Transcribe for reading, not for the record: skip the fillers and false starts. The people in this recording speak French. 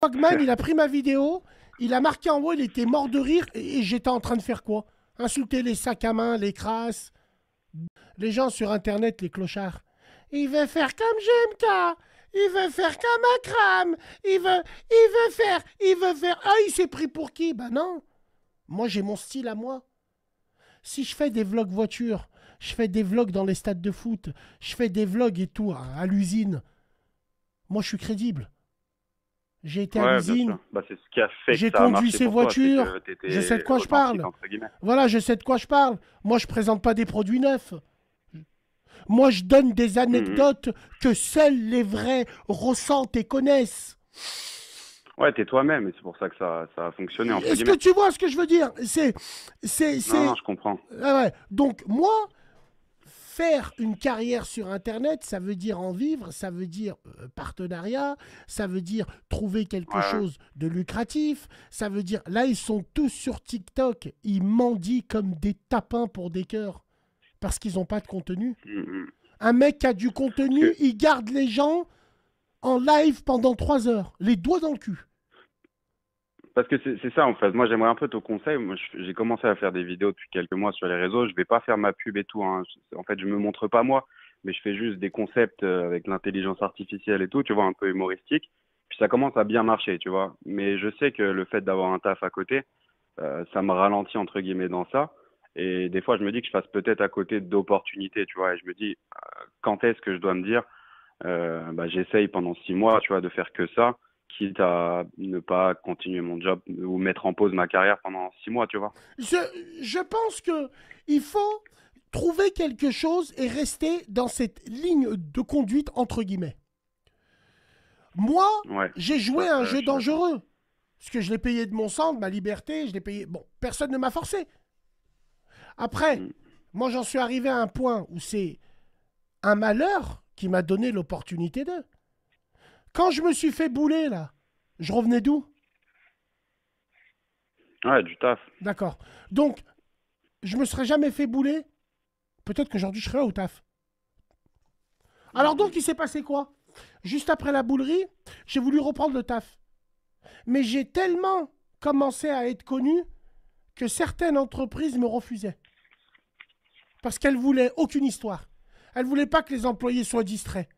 Frogman, il a pris ma vidéo, il a marqué en haut, il était mort de rire, et j'étais en train de faire quoi? Insulter les sacs à main, les crasses, les gens sur Internet, les clochards. Il veut faire comme GMK, il veut faire comme Akram, il veut faire... Ah, il s'est pris pour qui? Ben non, moi j'ai mon style à moi. Si je fais des vlogs voitures, je fais des vlogs dans les stades de foot, je fais des vlogs et tout à l'usine, moi je suis crédible. J'ai été à Ouais, bien l'usine, sûr. Bah, c'est ce qui a fait que j'ai ça a conduit marché ces pour toi, c'est voitures, que tu je sais de étais quoi je authentique, parle. entre guillemets. Voilà, je sais de quoi je parle. Moi, je présente pas des produits neufs. Moi, je donne des Mhm. anecdotes que seuls les vrais ressentent et connaissent. Ouais, t'es toi-même, et c'est pour ça que ça a fonctionné, entre Est-ce que guillemets. tu vois ce que je veux dire? Non, non, je comprends. Ah ouais. Donc, moi, faire une carrière sur Internet, ça veut dire en vivre, ça veut dire partenariat, ça veut dire trouver quelque Ouais, ouais. chose de lucratif, ça veut dire... Là, ils sont tous sur TikTok, ils mendient comme des tapins pour des cœurs, parce qu'ils n'ont pas de contenu. Mhm. Un mec qui a du Parce contenu, que, il garde les gens en live pendant 3 heures, les doigts dans le cul. parce que c'est ça, en fait. Moi, j'aimerais un peu ton conseil. Moi, j'ai commencé à faire des vidéos depuis quelques mois sur les réseaux. Je vais pas faire ma pub et tout, hein. En fait, je me montre pas moi, mais je fais juste des concepts avec l'intelligence artificielle et tout, tu vois, un peu humoristique. Puis ça commence à bien marcher, tu vois. Mais je sais que le fait d'avoir un taf à côté, ça me ralentit entre guillemets dans ça. Et des fois, je me dis que je passe peut-être à côté d'opportunités, tu vois. Et je me dis, quand est-ce que je dois me dire, bah, j'essaye pendant 6 mois, tu vois, de faire que ça, quitte à ne pas continuer mon job ou mettre en pause ma carrière pendant 6 mois, tu vois. Je, je pense que il faut trouver quelque chose et rester dans cette ligne de conduite entre guillemets. Moi, Ouais, j'ai ça, joué à un je jeu suis d'accord. dangereux. Parce que je l'ai payé de mon sang, de ma liberté, je l'ai payé. Bon, personne ne m'a forcé. Après, Mm. moi j'en suis arrivé à un point où c'est un malheur qui m'a donné l'opportunité de. Quand je me suis fait bouler là, je revenais d'où? Ouais, du taf. D'accord. Donc, je me serais jamais fait bouler. Peut-être qu'aujourd'hui je serais là au taf. Alors Mm, donc, il s'est passé quoi? Juste après la boulerie, j'ai voulu reprendre le taf. Mais j'ai tellement commencé à être connu que certaines entreprises me refusaient. Parce qu'elles voulaient aucune histoire. Elles voulaient pas que les employés soient distraits.